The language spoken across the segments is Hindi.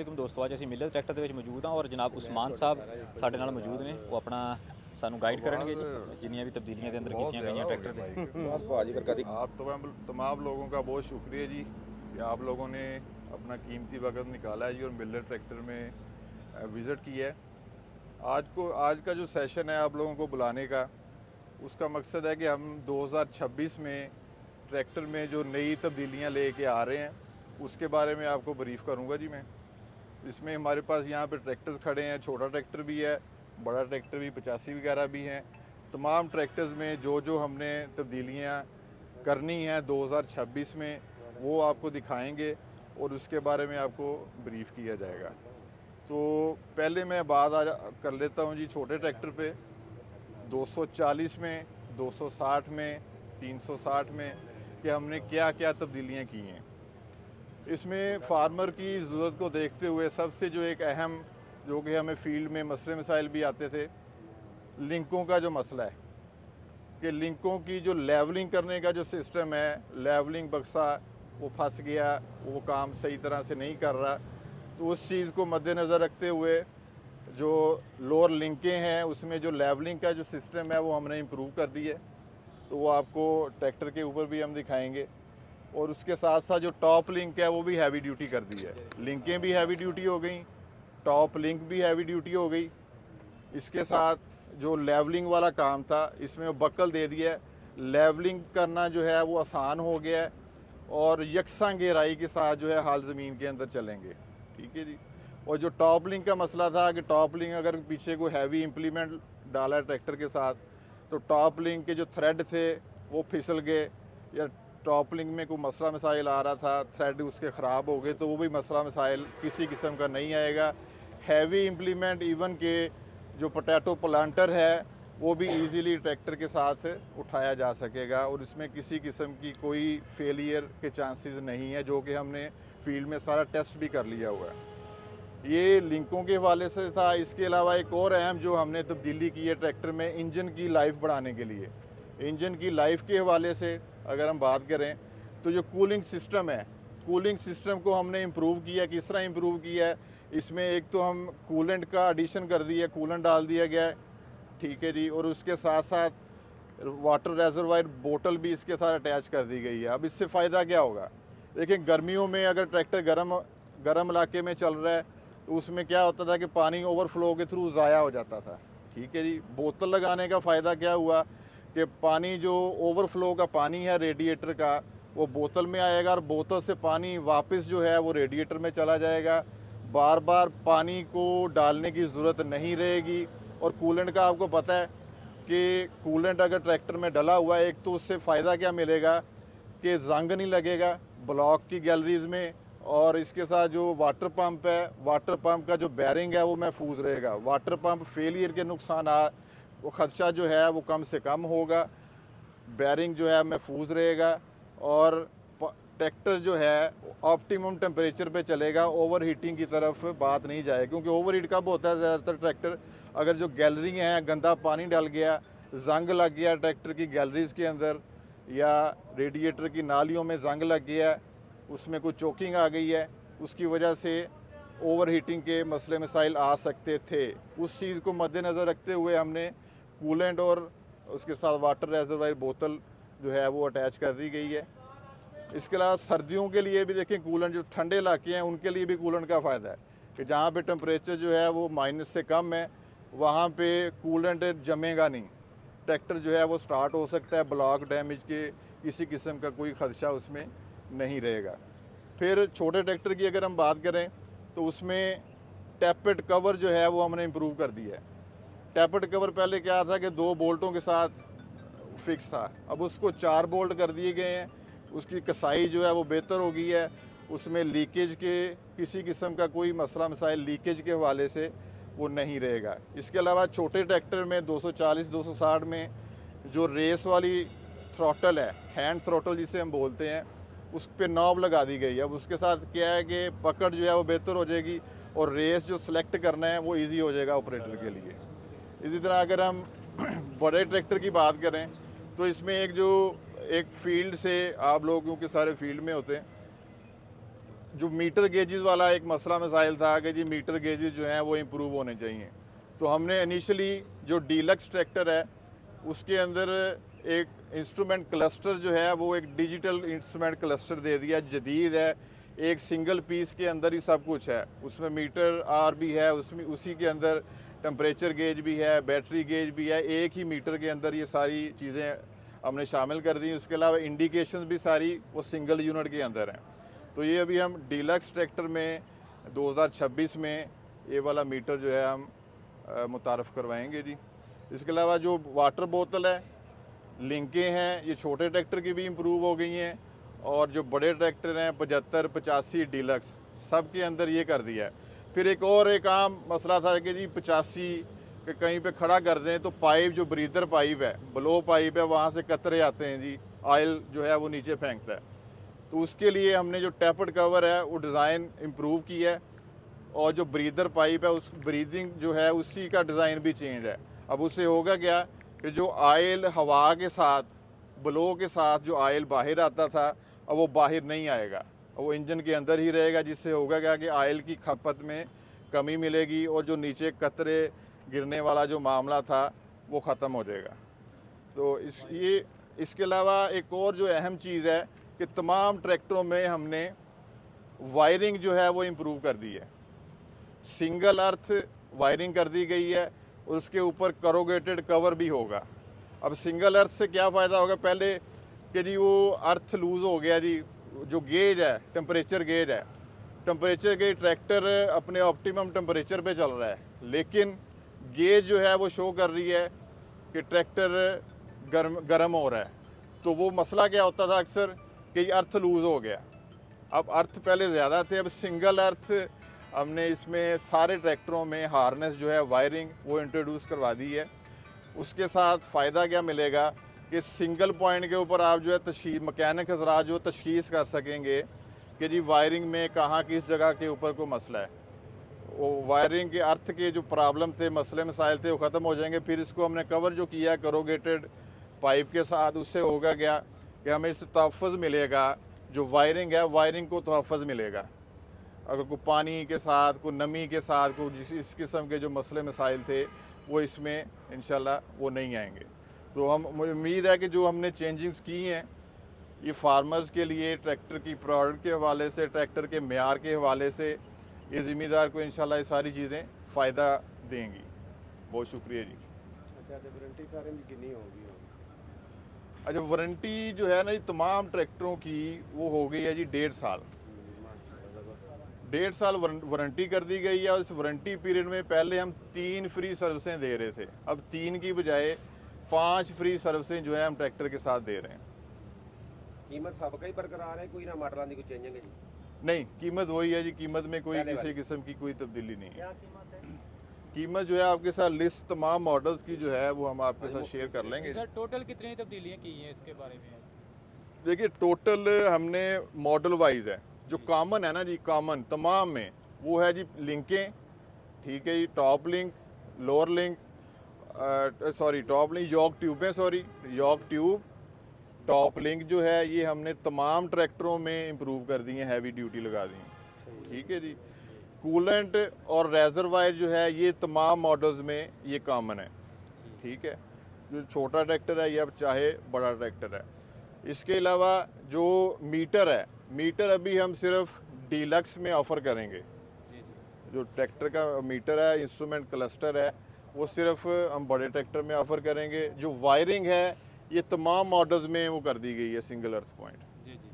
वालेकुम दोस्तों, आज ਅਸੀਂ ਮਿਲਰ ਟਰੈਕਟਰ ਦੇ ਵਿੱਚ ਮੌਜੂਦ ਹਾਂ ਔਰ ਜਨਾਬ ਉਸਮਾਨ ਸਾਹਿਬ ਸਾਡੇ ਨਾਲ ਮੌਜੂਦ ਨੇ। ਉਹ ਆਪਣਾ ਸਾਨੂੰ गाइड ਕਰਨਗੇ ਜੀ जिन्नियां भी तब्दीलियां ਦੇ अंदर कीतियां गईयां ट्रैक्टर ਦੇ। आप तमाम लोगों का बहुत शुक्रिया जी कि आप लोगों ने अपना कीमती वक्त निकाला है जी और मिलर ट्रैक्टर में विज़िट किया है। आज का जो सेशन है आप लोगों को बुलाने का, उसका मकसद है कि हम 2026 में ट्रैक्टर में जो नई तब्दीलियां लेके आ रहे हैं उसके बारे में आपको ब्रीफ़ करूंगा जी मैं। इसमें हमारे पास यहाँ पे ट्रैक्टर्स खड़े हैं, छोटा ट्रैक्टर भी है, बड़ा ट्रैक्टर भी 85 वगैरह भी हैं। तमाम ट्रैक्टर्स में जो हमने तब्दीलियाँ करनी हैं 2026 में वो आपको दिखाएंगे और उसके बारे में आपको ब्रीफ़ किया जाएगा। तो पहले मैं बात कर लेता हूँ जी छोटे ट्रैक्टर पे 240 में, 260 में, 360 में कि हमने क्या क्या तब्दीलियाँ की हैं। इसमें फार्मर की ज़रूरत को देखते हुए सबसे जो एक अहम जो कि हमें फील्ड में मसले मसाइल भी आते थे, लिंकों का जो मसला है कि लिंकों की जो लेवलिंग करने का जो सिस्टम है, लेवलिंग बक्सा वो फंस गया, वो काम सही तरह से नहीं कर रहा। तो उस चीज़ को मद्देनज़र रखते हुए जो लोअर लिंकें हैं उसमें जो लेवलिंग का जो सिस्टम है वो हमने इम्प्रूव कर दी है। तो वो आपको ट्रैक्टर के ऊपर भी हम दिखाएंगे और उसके साथ साथ जो टॉप लिंक है वो भी हैवी ड्यूटी कर दी है। लिंकें भी हैवी ड्यूटी हो गई, टॉप लिंक भी हैवी ड्यूटी हो गई। इसके साथ जो लेवलिंग वाला काम था इसमें वो बक्कल दे दिया है, लेवलिंग करना जो है वो आसान हो गया है और यकसा गहराई के साथ जो है हाल ज़मीन के अंदर चलेंगे। ठीक है जी। और जो टॉप लिंक का मसला था कि टॉप लिंक अगर पीछे कोई हैवी इम्प्लीमेंट डाला है ट्रैक्टर के साथ तो टॉप लिंक के जो थ्रेड थे वो फिसल गए या टॉप लिंक में कोई मसला मसाइल आ रहा था, थ्रेड उसके ख़राब हो गए, तो वो भी मसला मसाइल किसी किस्म का नहीं आएगा। हैवी इम्प्लीमेंट इवन के जो पोटैटो प्लांटर है वो भी इजीली ट्रैक्टर के साथ उठाया जा सकेगा और इसमें किसी किस्म की कोई फेलियर के चांसेस नहीं है, जो कि हमने फील्ड में सारा टेस्ट भी कर लिया हुआ है। ये लिंकों के हवाले से था। इसके अलावा एक और अहम जो हमने तब्दीली की है ट्रैक्टर में, इंजन की लाइफ बढ़ाने के लिए। इंजन की लाइफ के हवाले से अगर हम बात करें तो जो कूलिंग सिस्टम है, कूलिंग सिस्टम को हमने इम्प्रूव किया। किस तरह इम्प्रूव किया है? इसमें एक तो हम कूलेंट का एडिशन कर दिया, कूलेंट डाल दिया गया है। ठीक है जी। और उसके साथ साथ वाटर रेजरवायर बोतल भी इसके साथ अटैच कर दी गई है। अब इससे फ़ायदा क्या होगा? देखिए गर्मियों में अगर ट्रैक्टर गर्म इलाके में चल रहा है तो उसमें क्या होता था कि पानी ओवरफ्लो के थ्रू ज़ाया हो जाता था। ठीक है जी। बोतल लगाने का फ़ायदा क्या हुआ कि पानी जो ओवरफ्लो का पानी है रेडिएटर का वो बोतल में आएगा और बोतल से पानी वापस जो है वो रेडिएटर में चला जाएगा। बार बार पानी को डालने की ज़रूरत नहीं रहेगी। और कूलेंट का आपको पता है कि कूलेंट अगर ट्रैक्टर में डला हुआ है, एक तो उससे फ़ायदा क्या मिलेगा कि जंग नहीं लगेगा ब्लॉक की गैलरीज में, और इसके साथ जो वाटर पंप है, वाटर पंप का जो बैरिंग है वो महफूज रहेगा। वाटर पंप फेलियर के नुकसान वो खदशा जो है वो कम से कम होगा, बैरिंग जो है महफूज रहेगा और ट्रैक्टर जो है ऑप्टिमम टेम्परेचर पे चलेगा। ओवर हीटिंग की तरफ बात नहीं जाए, क्योंकि ओवर हीट कब होता है? ज़्यादातर ट्रैक्टर अगर जो गैलरी है गंदा पानी डल गया, जंग लग गया ट्रैक्टर की गैलरीज के अंदर या रेडिएटर की नालियों में जंग लग गया, उसमें कोई चोकिंग आ गई है, उसकी वजह से ओवर हीटिंग के मसले मसाइल आ सकते थे। उस चीज़ को मद्देनज़र रखते हुए हमने कूलेंट और उसके साथ वाटर रेजरवायर बोतल जो है वो अटैच कर दी गई है। इसके अलावा सर्दियों के लिए भी देखें, कूलेंट जो ठंडे इलाके हैं उनके लिए भी कूलेंट का फ़ायदा है कि जहाँ पे टेम्परेचर जो है वो माइनस से कम है वहाँ पे कूलेंट जमेगा नहीं, ट्रैक्टर जो है वो स्टार्ट हो सकता है, ब्लॉक डैमेज के किसी किस्म का कोई खदशा उसमें नहीं रहेगा। फिर छोटे ट्रैक्टर की अगर हम बात करें तो उसमें टैपेड कवर जो है वो हमने इम्प्रूव कर दिया है। टैपेड कवर पहले क्या था कि 2 बोल्टों के साथ फिक्स था, अब उसको 4 बोल्ट कर दिए गए हैं। उसकी कसाई जो है वो बेहतर हो गई है, उसमें लीकेज के किसी किस्म का कोई मसला मसाइल लीकेज के हवाले से वो नहीं रहेगा। इसके अलावा छोटे ट्रैक्टर में 240 260 में जो रेस वाली थ्रॉटल है, हैंड थ्रॉटल जिसे हम बोलते हैं, उस पर नॉब लगा दी गई है। अब उसके साथ क्या है कि पकड़ जो है वो बेहतर हो जाएगी और रेस जो सिलेक्ट करना है वो ईजी हो जाएगा ऑपरेटर के लिए। इसी तरह अगर हम बड़े ट्रैक्टर की बात करें तो इसमें एक फील्ड से, आप लोग क्योंकि सारे फील्ड में होते हैं, जो मीटर गेजेस वाला एक मसला मसाइल था कि जी मीटर गेजेस जो हैं वो इम्प्रूव होने चाहिए, तो हमने इनिशियली जो डीलक्स ट्रैक्टर है उसके अंदर एक इंस्ट्रूमेंट क्लस्टर जो है वो एक डिजिटल इंस्ट्रूमेंट क्लस्टर दे दिया, जदीद है, एक सिंगल पीस के अंदर ही सब कुछ है, उसमें मीटर आर भी है, उसमें उसी के अंदर टेम्परेचर गेज भी है, बैटरी गेज भी है, एक ही मीटर के अंदर ये सारी चीज़ें हमने शामिल कर दी। उसके अलावा इंडिकेशंस भी सारी वो सिंगल यूनिट के अंदर हैं। तो ये अभी हम डीलक्स ट्रैक्टर में 2026 में ये वाला मीटर जो है हम मुतारफ़ करवाएंगे जी। इसके अलावा जो वाटर बोतल है, लिंकें हैं, ये छोटे ट्रैक्टर की भी इम्प्रूव हो गई हैं, और जो बड़े ट्रैक्टर हैं 75, 85 डीलक्स सब के अंदर ये कर दिया है। फिर एक आम मसला था कि जी 85 के कहीं पे खड़ा कर दें तो पाइप जो ब्रीदर पाइप है, ब्लो पाइप है, वहाँ से कतरे आते हैं जी, ऑयल जो है वो नीचे फेंकता है। तो उसके लिए हमने जो टैपर्ड कवर है वो डिज़ाइन इम्प्रूव की है, और जो ब्रीदर पाइप है उस ब्रीदिंग जो है उसी का डिज़ाइन भी चेंज है। अब उससे होगा क्या कि जो ऑयल हवा के साथ, ब्लो के साथ जो ऑयल बाहर आता था, अब वो बाहर नहीं आएगा, वो इंजन के अंदर ही रहेगा, जिससे होगा क्या कि ऑयल की खपत में कमी मिलेगी और जो नीचे कतरे गिरने वाला जो मामला था वो ख़त्म हो जाएगा। तो इसके अलावा एक और जो अहम चीज़ है कि तमाम ट्रैक्टरों में हमने वायरिंग जो है वो इम्प्रूव कर दी है, सिंगल अर्थ वायरिंग कर दी गई है, और उसके ऊपर करोगेटेड कवर भी होगा। अब सिंगल अर्थ से क्या फ़ायदा होगा, पहले कि जी वो अर्थ लूज़ हो गया जी, जो गेज है टेम्परेचर गेज है, टेम्परेचर गेज ट्रैक्टर अपने ऑप्टिमम टेम्परेचर पे चल रहा है, लेकिन गेज जो है वो शो कर रही है कि ट्रैक्टर गर्म हो रहा है। तो वो मसला क्या होता था अक्सर कि अर्थ लूज़ हो गया। अब अर्थ पहले ज़्यादा थे, अब सिंगल अर्थ हमने इसमें सारे ट्रैक्टरों में हार्नेस जो है वायरिंग वो इंट्रोड्यूस करवा दी है। उसके साथ फ़ायदा क्या मिलेगा कि सिंगल पॉइंट के ऊपर आप जो है मैकेनिक हज़रात जो तशख़ीस कर सकेंगे कि जी वायरिंग में कहाँ किस जगह के ऊपर कोई मसला है। वो वायरिंग के अर्थ के जो प्रॉब्लम थे, मसले मसाइल थे, वो ख़त्म हो जाएंगे। फिर इसको हमने कवर जो किया करोगेटेड पाइप के साथ, उससे होगा क्या कि हमें इससे तहफ़्फ़ुज़ मिलेगा, जो वायरिंग है वायरिंग को तहफ़्फ़ुज़ मिलेगा। अगर कोई पानी के साथ, कोई नमी के साथ, कोई इस किस्म के जो मसले मसाइल थे वो इसमें इंशाल्लाह वो नहीं आएंगे। तो मुझे उम्मीद है कि जो हमने चेंजिंग्स की हैं ये फार्मर्स के लिए, ट्रैक्टर की प्रोडक्ट के हवाले से, ट्रैक्टर के मेयार के हवाले से, ये ज़िम्मेदार को इंशाल्लाह ये सारी चीज़ें फ़ायदा देंगी। बहुत शुक्रिया जी। वारंटी सारे में कितनी होगी? अच्छा, वारंटी जो है ना जी तमाम ट्रैक्टरों की वो हो गई है जी 1.5 साल। 1.5 साल वारंटी कर दी गई है, और इस वारंटी पीरियड में पहले हम 3 फ्री सर्विसें दे रहे थे, अब 3 की बजाय 5 फ्री सर्विसें जो है हम ट्रैक्टर के साथ दे रहे हैं। कीमत सबका ही बरकरार है, कोई ना मॉडल की कोई चेंजिंग है जी? नहीं, कीमत वही है जी, कीमत में कोई किसी किस्म की कोई तब्दीली नहीं है। क्या कीमत है? कीमत जो है आपके साथ लिस्ट तमाम मॉडल्स की जो है वो हम आपके साथ शेयर कर लेंगे। सर टोटल कितनी तब्दीलियाँ की हैं इसके बारे में? देखिए, टोटल हमने मॉडल वाइज है, जो कॉमन है ना जी, कॉमन तमाम में वो है जी लिंकें, ठीक है जी, top link, lower link, top link, yoke ट्यूबें, यॉक ट्यूब, टॉप लिंक जो है ये हमने तमाम ट्रैक्टरों में इम्प्रूव कर दी हैं, हैवी ड्यूटी लगा दी हैं, ठीक है जी। कूलेंट और रेजरवायर जो है ये तमाम मॉडल्स में ये कॉमन है, ठीक है। जो छोटा ट्रैक्टर है या चाहे बड़ा ट्रैक्टर है। इसके अलावा जो मीटर है, मीटर अभी हम सिर्फ डीलक्स में ऑफ़र करेंगे। जो ट्रैक्टर का मीटर है, इंस्ट्रूमेंट क्लस्टर है, वो सिर्फ हम बड़े ट्रैक्टर में ऑफ़र करेंगे। जो वायरिंग है ये तमाम मॉडल्स में वो कर दी गई है, सिंगल अर्थ पॉइंट। जी जी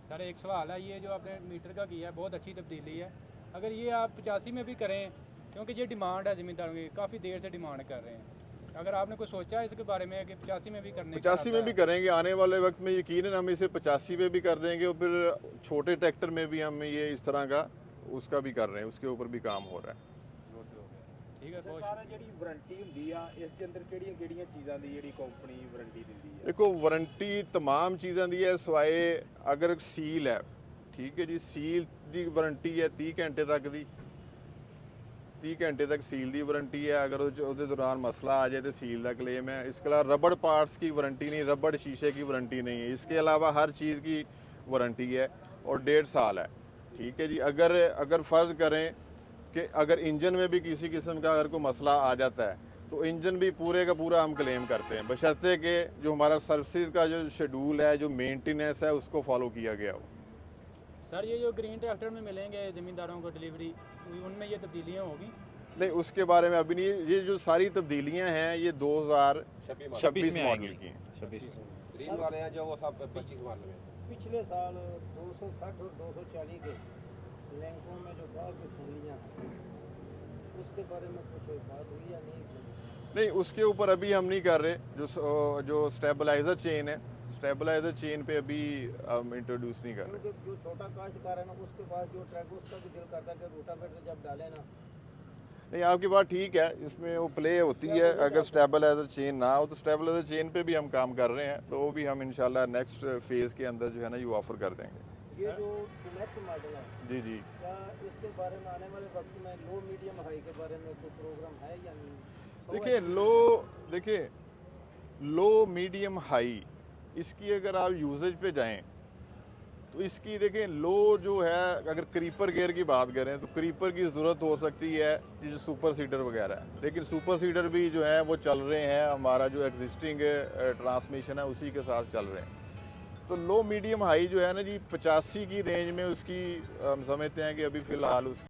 सर, एक सवाल है, ये जो आपने मीटर का किया है बहुत अच्छी तब्दीली है, अगर ये आप 85 में भी करें, क्योंकि ये डिमांड है ज़मींदारों की, काफ़ी देर से डिमांड कर रहे हैं, अगर आपने कुछ सोचा है इसके बारे में कि 85 में भी करने? 85 में भी करेंगे, आने वाले वक्त में यकीनन हम इसे 85 में भी कर देंगे, और फिर छोटे ट्रैक्टर में भी हम ये इस तरह का उसका भी कर रहे हैं, उसके ऊपर भी काम हो रहा है। ठीक है। सारा ਜਿਹੜੀ ਵਾਰੰਟੀ ਹੁੰਦੀ ਆ ਇਸ ਦੇ ਅੰਦਰ ਕਿਹੜੀਆਂ ਚੀਜ਼ਾਂ ਦੀ ਜਿਹੜੀ ਕੰਪਨੀ ਵਾਰੰਟੀ ਦਿੰਦੀ ਹੈ? देखो, वारंटी तमाम चीज़ों की है, सिवाए अगर सील है, ठीक है जी, सील की वारंटी है 30 घंटे तक दी, 30 घंटे तक सील की वारंटी है। अगर उसके दौरान मसला आ जाए तो सील का क्लेम है। इसके अलावा रबड़ पार्ट्स की वारंटी नहीं, रबड़ शीशे की वारंटी नहीं है। इसके अलावा हर चीज़ की वारंटी है, और 1.5 साल है। ठीक है जी। अगर फ़र्ज़ करें कि अगर इंजन में भी किसी किस्म का अगर कोई मसला आ जाता है तो इंजन भी पूरे का पूरा हम क्लेम करते हैं, बशर्ते कि जो हमारा सर्विसेज का जो शेड्यूल है, जो मेंटेनेंस है, उसको फॉलो किया गया हो। सर ये जो ग्रीन ट्रैक्टर में मिलेंगे ज़मींदारों को डिलीवरी, उनमें ये तब्दीलियाँ होगी? नहीं, उसके बारे में अभी नहीं। ये जो सारी तब्दीलियां हैं ये 2026 में मॉडल आएंगी। की हैं। 26 ग्रीन वाले हैं जो वो सब 25 मॉडल में। पिछले साल 260 और 240 के लैंकों में जो बाहर की सैलियाँ हैं उसके बारे में कुछ बात हुई या नहीं? उसके ऊपर अभी हम नहीं कर रहे। जो स्टेबलाइजर चेन है, स्टेबलाइजर चेन पे अभी हम इंट्रोड्यूस नहीं कर रहे। क्योंकि जो छोटा काश्तकार है ना उसके पास जो ट्रैक उसका भी दिल करता है कि रोटावेटर जब डाले ना। नहीं, आपकी बात ठीक है, इसमें वो प्ले होती है। अगर स्टेबलाइजर चेन ना हो तो स्टेबलाइजर चेन पे भी हम काम कर रहे हैं, तो वो भी हम इंशाल्लाह नेक्स्ट फेज़ के अंदर जो है ना ये ऑफ़र कर देंगे। ये जो नेक्स्ट मॉडल है, जी जी। क्या इसके बारे में आने वाले वक्त में लो मीडियम हाई के बारे में कोई प्रोग्राम है या नहीं? देखिए लो मीडियम हाई, इसकी अगर आप यूजेज पे जाएं तो इसकी देखें लो जो है, अगर क्रीपर गियर की बात करें तो क्रीपर की ज़रूरत हो सकती है जो सुपर सीडर वगैरह है, लेकिन सुपर सीडर भी जो है वो चल रहे हैं, हमारा जो एग्जिस्टिंग ट्रांसमिशन है उसी के साथ चल रहे हैं। तो लो मीडियम हाई जो है ना जी 85 की रेंज में उसकी हम समझते हैं कि अभी फ़िलहाल उसकी